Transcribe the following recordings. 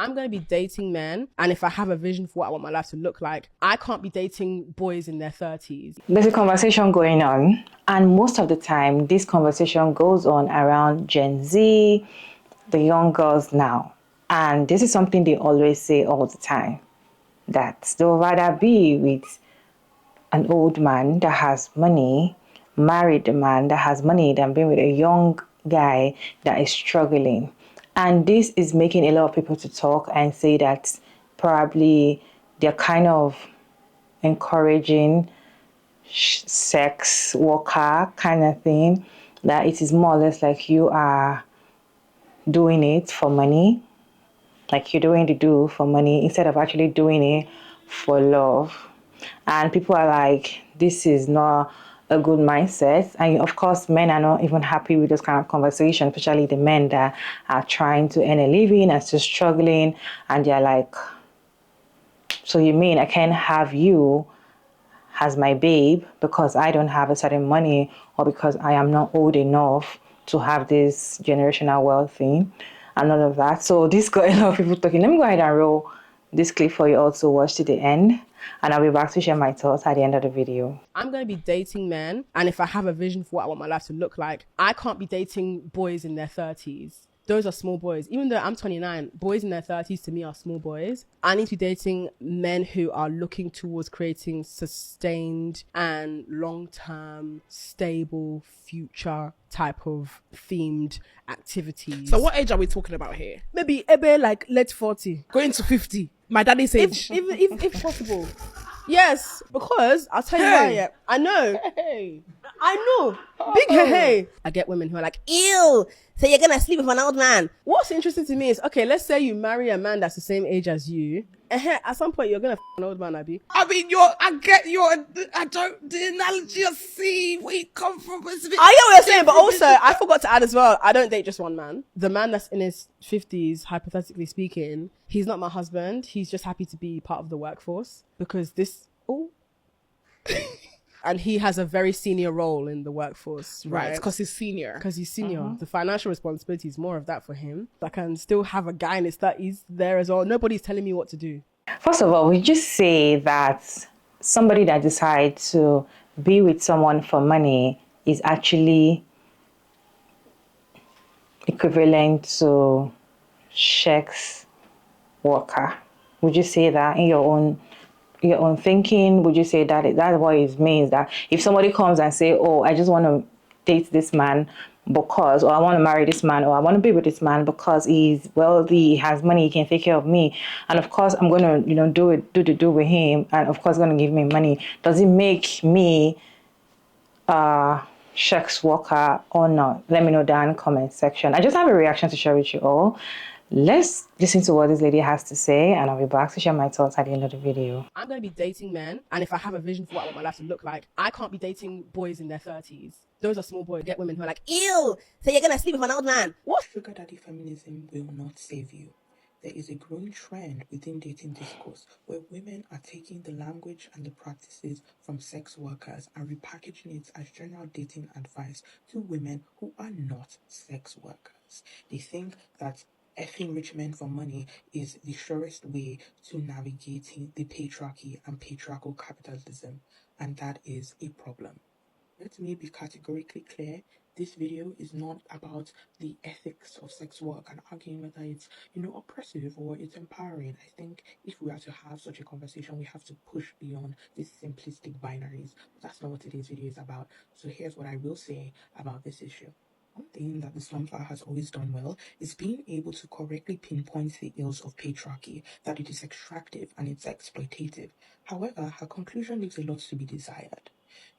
I'm going to be dating men, and if I have a vision for what I want my life to look like, I can't be dating boys in their 30s. There's a conversation going on, and most of the time, this conversation goes on around Gen Z, the young girls now. And this is something they always say all the time, that they would rather be with an old man that has money, married a man that has money, than being with a young guy that is struggling. And this is making a lot of people to talk and say that probably they're kind of encouraging sex worker kind of thing, that it is more or less like you are doing it for money, like you're doing the do for money instead of actually doing it for love. And people are like, this is not a good mindset. And of course, men are not even happy with this kind of conversation, especially the men that are trying to earn a living and still struggling. And they're like, so you mean I can't have you as my babe because I don't have a certain money, or because I am not old enough to have this generational wealth thing and all of that. So this got a lot of people talking. Let me go ahead and roll this clip for you all to watch to the end, and I'll be back to share my thoughts at the end of the video. I'm going to be dating men, and if I have a vision for what I want my life to look like, I can't be dating boys in their 30s. Those are small boys. Even though I'm 29, boys in their 30s to me are small boys. I need to be dating men who are looking towards creating sustained and long-term, stable, future type of themed activities. So what age are we talking about here? Maybe like late 40. Going to 50. My daddy's age. If possible. Yes, because I'll tell you why. Yeah, I know. Hey. I know. Big hey. I get women who are like, ew, so you're gonna sleep with an old man. What's interesting to me is, okay, let's say you marry a man that's the same age as you. At some point, you're gonna an old man, Abby. I mean, the analogy of see where you come from. I get what you're saying, but also, I forgot to add as well, I don't date just one man. The man that's in his 50s, hypothetically speaking, he's not my husband. He's just happy to be part of the workforce because and he has a very senior role in the workforce, right? Because he's senior. Because he's senior. The financial responsibility is more of that for him. I can still have a guy in his 30s there as well. Nobody's telling me what to do. First of all, we just say that somebody that decides to be with someone for money is actually equivalent to sex worker. Would you say that in your own thinking? Would you say that that's what it means? That if somebody comes and say, oh, I just want to date this man because, or I want to marry this man, or I want to be with this man because he's wealthy, he has money, he can take care of me, and of course I'm going to do with him, and of course going to give me money, does it make me a sex worker or not? Let me know down in the comment section. I just have a reaction to share with you all. Let's listen to what this lady has to say, and I'll be back to share my thoughts at the end of the video. I'm going to be dating men, and if I have a vision for what I want my life to look like, I can't be dating boys in their 30s. Those are small boys. Get women who are like, ew, so you're going to sleep with an old man. What? Sugar daddy feminism will not save you. There is a growing trend within dating discourse where women are taking the language and the practices from sex workers and repackaging it as general dating advice to women who are not sex workers. They think that effing rich men for money is the surest way to navigating the patriarchy and patriarchal capitalism, and that is a problem. Let me be categorically clear. This video is not about the ethics of sex work and arguing whether it's, oppressive or it's empowering. I think if we are to have such a conversation, we have to push beyond these simplistic binaries. But that's not what today's video is about. So here's what I will say about this issue. One thing that the Sunflower has always done well is being able to correctly pinpoint the ills of patriarchy, that it is extractive and it's exploitative. However, her conclusion leaves a lot to be desired.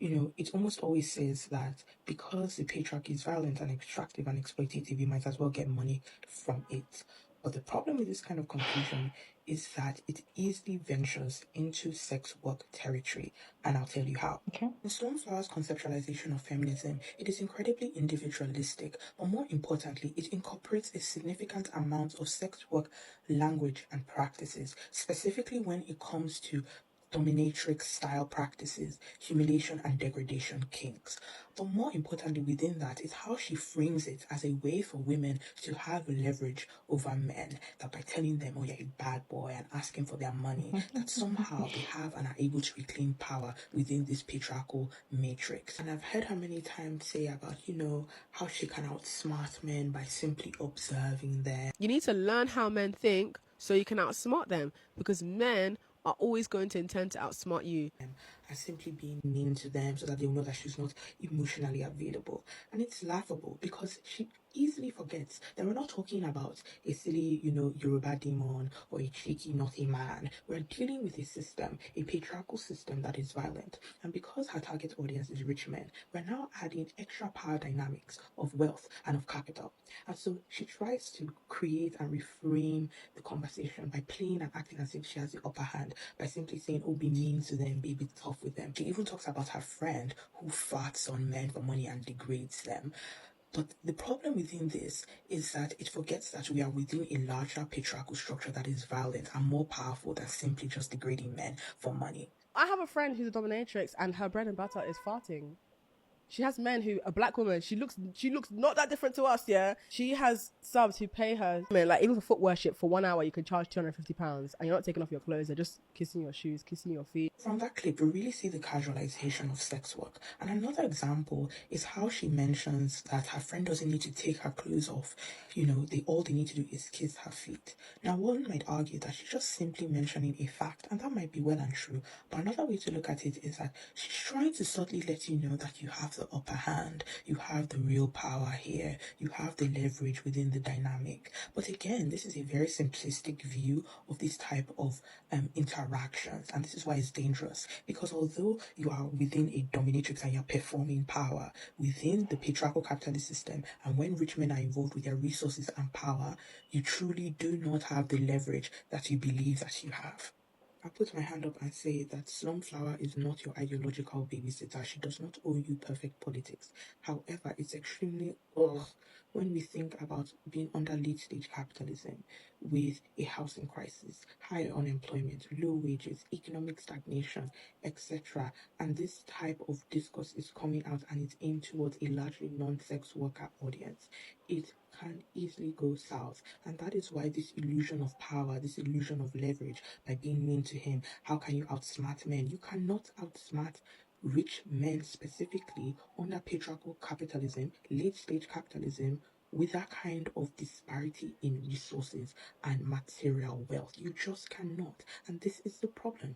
It almost always says that because the patriarchy is violent and extractive and exploitative, you might as well get money from it. But the problem with this kind of conclusion is that it easily ventures into sex work territory, and I'll tell you how. Okay. In Stormflower's conceptualization of feminism, it is incredibly individualistic, but more importantly, it incorporates a significant amount of sex work language and practices, specifically when it comes to dominatrix style practices, humiliation and degradation kinks. But more importantly, within that is how she frames it as a way for women to have leverage over men, that by telling them, oh, you're a bad boy, and asking for their money, that somehow they have and are able to reclaim power within this patriarchal matrix. And I've heard her many times say about, how she can outsmart men by simply observing them. You need to learn how men think so you can outsmart them, because men are always going to intend to outsmart you. And simply being mean to them so that they'll know that she's not emotionally available. And it's laughable because she easily forgets that we're not talking about a silly, Yoruba demon or a cheeky, naughty man. We're dealing with a system, a patriarchal system that is violent. And because her target audience is rich men, we're now adding extra power dynamics of wealth and of capital. And so she tries to create and reframe the conversation by playing and acting as if she has the upper hand, by simply saying, oh, be mean to them, be a bit tough with them. She even talks about her friend who farts on men for money and degrades them. But the problem within this is that it forgets that we are within a larger patriarchal structure that is violent and more powerful than simply just degrading men for money. I have a friend who's a dominatrix and her bread and butter is farting. She has men who, a black woman, she looks not that different to us, yeah? She has subs who pay her, like even for foot worship, for 1 hour, you can charge £250 and you're not taking off your clothes, they're just kissing your shoes, kissing your feet. From that clip, we really see the casualization of sex work. And another example is how she mentions that her friend doesn't need to take her clothes off. All they need to do is kiss her feet. Now, one might argue that she's just simply mentioning a fact, and that might be well and true. But another way to look at it is that she's trying to subtly let you know that you have the upper hand, you have the real power here, you have the leverage within the dynamic. But again, this is a very simplistic view of this type of interactions, and this is why it's dangerous, because although you are within a dominatrix and you're performing power within the patriarchal capitalist system, and when rich men are involved with their resources and power, you truly do not have the leverage that you believe that you have. I put my hand up and say that Slumflower is not your ideological babysitter. She does not owe you perfect politics. However, it's extremely when we think about being under late stage capitalism with a housing crisis, higher unemployment, low wages, economic stagnation, etc. And this type of discourse is coming out and it's aimed towards a largely non-sex worker audience. It can easily go south, and that is why this illusion of power, this illusion of leverage, by being mean to him, how can you outsmart men? You cannot outsmart rich men specifically under patriarchal capitalism, late stage capitalism, with that kind of disparity in resources and material wealth. You just cannot, and this is the problem.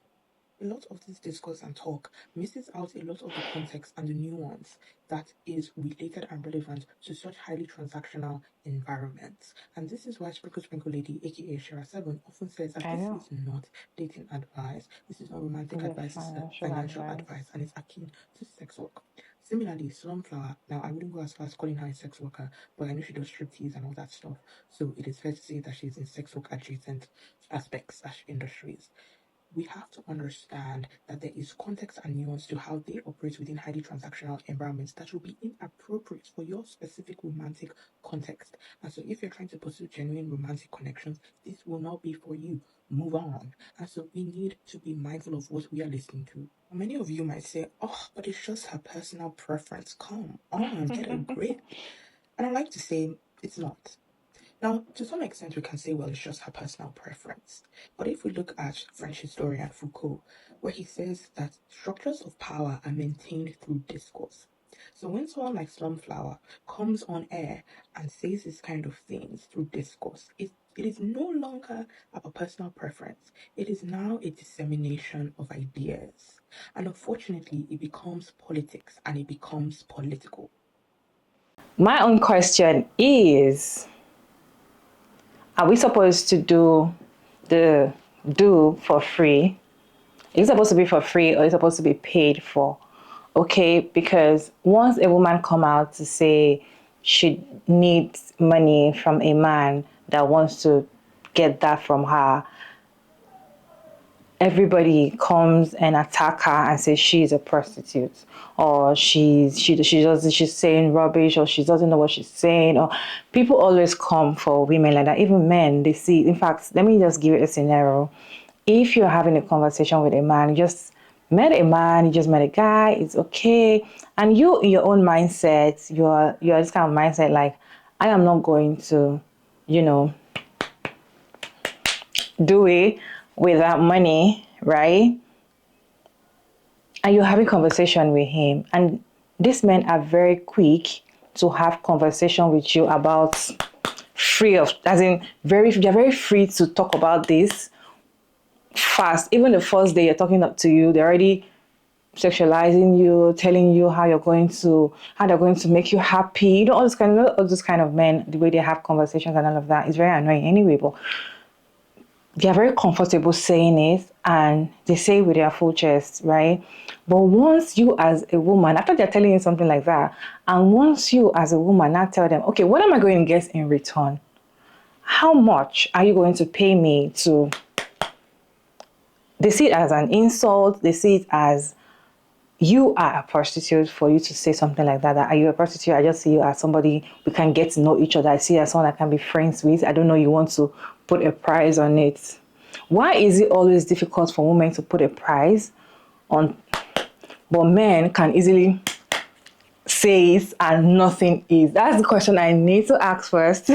A lot of this discourse and talk misses out a lot of the context and the nuance that is related and relevant to such highly transactional environments. And this is why Sprinkle Lady, aka Shara 7, often says that this is not dating advice, this is not romantic advice, this is financial advice, and it's akin to sex work. Similarly, Slumflower, now I wouldn't go as far as calling her a sex worker, but I know she does striptease and all that stuff. So it is fair to say that she's in sex work adjacent aspects / industries. We have to understand that there is context and nuance to how they operate within highly transactional environments that will be inappropriate for your specific romantic context. And so if you're trying to pursue genuine romantic connections, this will not be for you. Move on. And so we need to be mindful of what we are listening to. Many of you might say, oh, but it's just her personal preference. Come on, get a grip. And I like to say it's not. Now, to some extent, we can say, well, it's just her personal preference. But if we look at French historian Foucault, where he says that structures of power are maintained through discourse. So when someone like Slumflower comes on air and says this kind of things through discourse, it is no longer about personal preference. It is now a dissemination of ideas. And unfortunately, it becomes politics and it becomes political. My own question is, are we supposed to do the do for free? Is it supposed to be for free or is it supposed to be paid for? Okay, because once a woman come out to say she needs money from a man that wants to get that from her, everybody comes and attack her and say she's a prostitute, or she's saying rubbish, or she doesn't know what she's saying, or people always come for women like that. Even men, they see. In fact, let me just give you a scenario. if you're having a conversation with a man, you just met a man, you just met a guy, it's okay. And you, in your own mindset, you're this kind of mindset like, I am not going to, you know, do it without money, right? And you're having conversation with him. And these men are very quick to have conversation with you about free of, as in they're very free to talk about this fast. Even the first day you're talking up to you, they're already sexualizing you, telling you how they're going to make you happy. You know, all those kind of men, the way they have conversations and all of that is very annoying anyway, but they're very comfortable saying it and they say it with their full chest, right? But once you as a woman, after they're telling you something like that, and once you as a woman now tell them, okay, what am I going to get in return? How much are you going to pay me to? They see it as an insult. They see it as you are a prostitute for you to say something like that. Are you a prostitute? I just see you as somebody we can get to know each other. I see you as someone I can be friends with. I don't know you want to put a price on it. Why is it always difficult for women to put a price on, but men can easily say it and nothing is? That's the question I need to ask first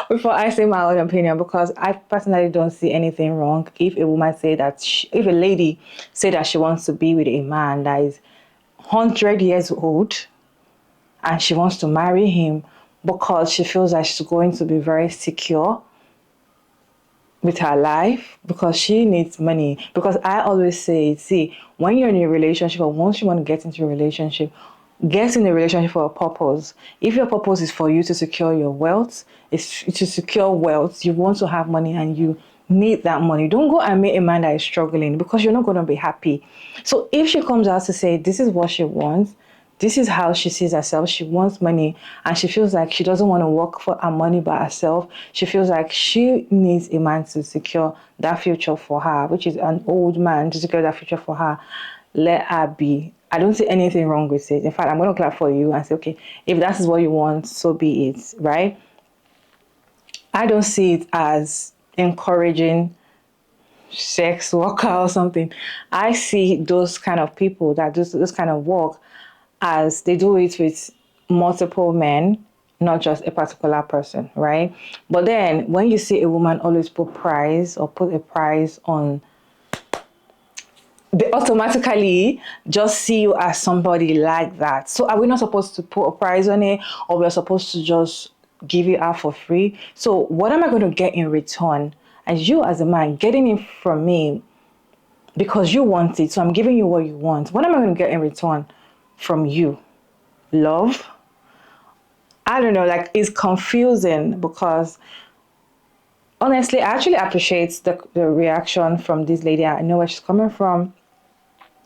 before I say my own opinion, because I personally don't see anything wrong if a woman say that if a lady say that she wants to be with a man that is 100 years old and she wants to marry him because she feels like she's going to be very secure with her life, because she needs money. Because I always say, see, when you're in a relationship or once you want to get into a relationship, get in a relationship for a purpose. If your purpose is for you to secure your wealth, it's to secure wealth, you want to have money and you need that money. Don't go and meet a man that is struggling, because you're not going to be happy. So if she comes out to say this is what she wants, this is how she sees herself, she wants money, and she feels like she doesn't want to work for her money by herself, she feels like she needs a man to secure that future for her, which is an old man to secure that future for her, let her be. I don't see anything wrong with it. In fact, I'm going to clap for you and say, okay, if that is what you want, so be it, right? I don't see it as encouraging sex worker or something. I see those kind of people that do this kind of work as they do it with multiple men, not just a particular person, right? But then when you see a woman always put a price on, they automatically just see you as somebody like that. So are we not supposed to put a price on it, or we're supposed to just give it out for free? So what am I going to get in return? As you as a man getting it from me because you want it, so I'm giving you what you want. What am I going to get in return from you? Love? I don't know, like it's confusing, because honestly, I actually appreciate the reaction from this lady. I know where she's coming from.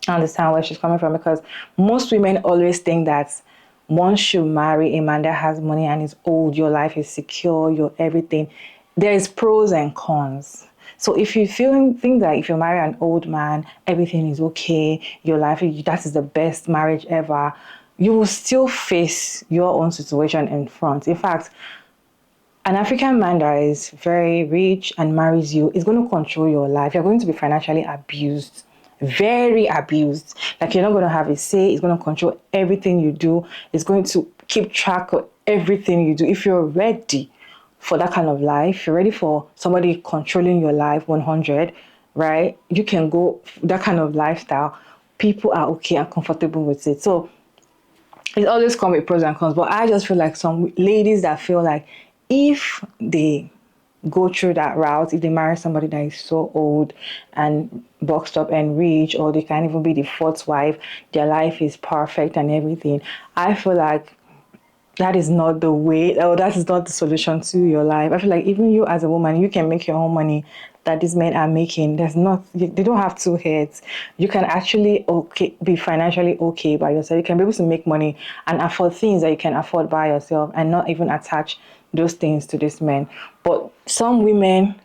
I understand where she's coming from, because most women always think that once you marry a man that has money and is old, your life is secure, your everything. There is pros and cons. So if you think that if you marry an old man, everything is okay, your life, that is the best marriage ever, you will still face your own situation in front. In fact, an African man that is very rich and marries you is going to control your life. You're going to be financially abused, very abused. Like you're not going to have a say. It's going to control everything you do. It's going to keep track of everything you do. If you're ready for that kind of life, you're ready for somebody controlling your life 100, right? You can go that kind of lifestyle. People are okay and comfortable with it. So it always comes with pros and cons, but I just feel like some ladies that feel like if they go through that route, if they marry somebody that is so old and boxed up and rich, or they can even be the fourth wife, their life is perfect and everything, I feel like that is not the way, or that is not the solution to your life. I feel like even you as a woman, you can make your own money that these men are making. They don't have two heads. You can actually be financially okay by yourself. You can be able to make money and afford things that you can afford by yourself and not even attach those things to these men. But some women,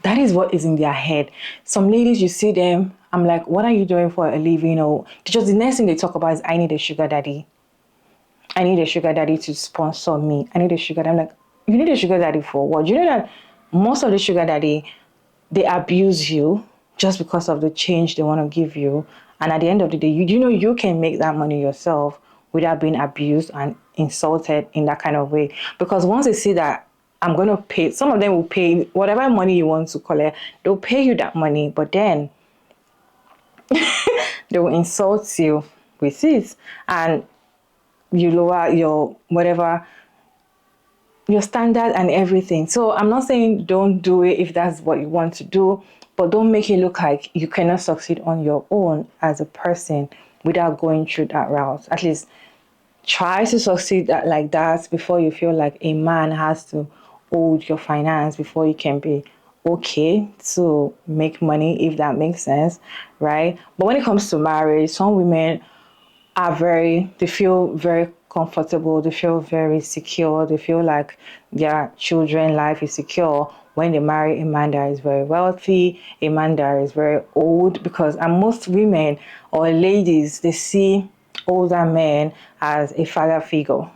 that is what is in their head. Some ladies, you see them, I'm like, what are you doing for a living? Or just the next thing they talk about is, I need a sugar daddy. I need a sugar daddy to sponsor me. I need a sugar daddy. I'm like, you need a sugar daddy for what? You know that most of the sugar daddy, they abuse you. just because of the change they want to give you. And at the end of the day, you know you can make that money yourself without being abused and insulted in that kind of way. Because once they see that I'm going to pay, some of them will pay whatever money you want to collect, they'll pay you that money, but then they will insult you with it, and you lower your whatever your standard and everything. So I'm not saying don't do it if that's what you want to do, but don't make it look like you cannot succeed on your own as a person without going through that route. At least try to succeed like that before you feel like a man has to hold your finance before you can be okay to make money, if that makes sense, right? But when it comes to marriage, some women they feel very comfortable, they feel very secure, they feel like their children life is secure when they marry a man that is very wealthy, a man that is very old, because and most women or ladies, they see older men as a father figure,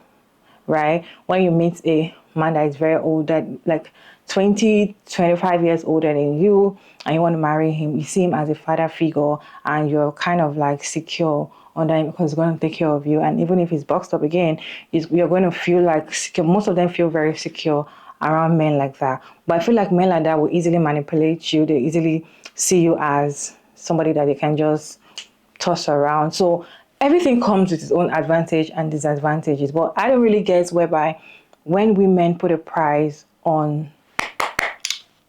right? When you meet a man that is very old, that like 20, 25 years older than you, and you want to marry him, you see him as a father figure, and you're kind of like secure under him because he's going to take care of you. And even if he's boxed up again, you're going to feel like secure. Most of them feel very secure around men like that. But I feel like men like that will easily manipulate you. They easily see you as somebody that they can just toss around. So everything comes with its own advantage and disadvantages. But I don't really get whereby when women put a price on,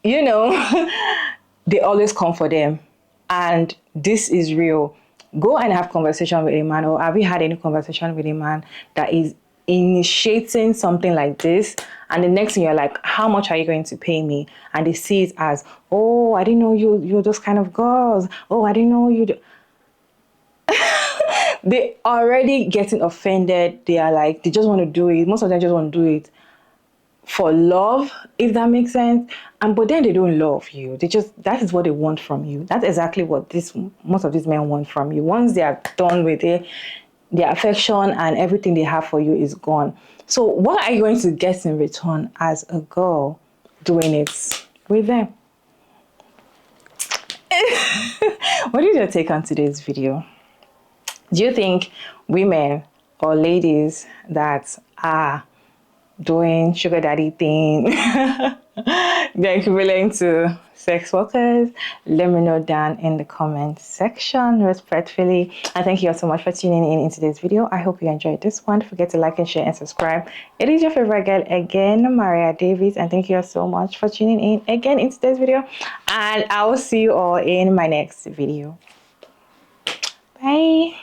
you know, they always come for them. And this is real. Go and have conversation with a man, or have you had any conversation with a man that is initiating something like this, and the next thing you're like, how much are you going to pay me? And they see it as, oh, I didn't know you're those kind of girls. Oh, I didn't know you. They already getting offended. They are like, they just want to do it. Most of them just want to do it for love, if that makes sense. And but then they don't love you. They just, that is what they want from you. That's exactly what most of these men want from you. Once they are done with it, their affection and everything they have for you is gone. So what are you going to get in return as a girl doing it with them? What is your take on today's video? Do you think women or ladies that are doing sugar daddy thing, they're equivalent to sex workers? Let me know down in the comment section respectfully. And thank you all so much for tuning in today's video. I hope you enjoyed this one. Don't forget to like and share and subscribe. It is your favorite girl again, Maria Davis, and thank you all so much for tuning in again in today's video. And I will see you all in my next video. Bye.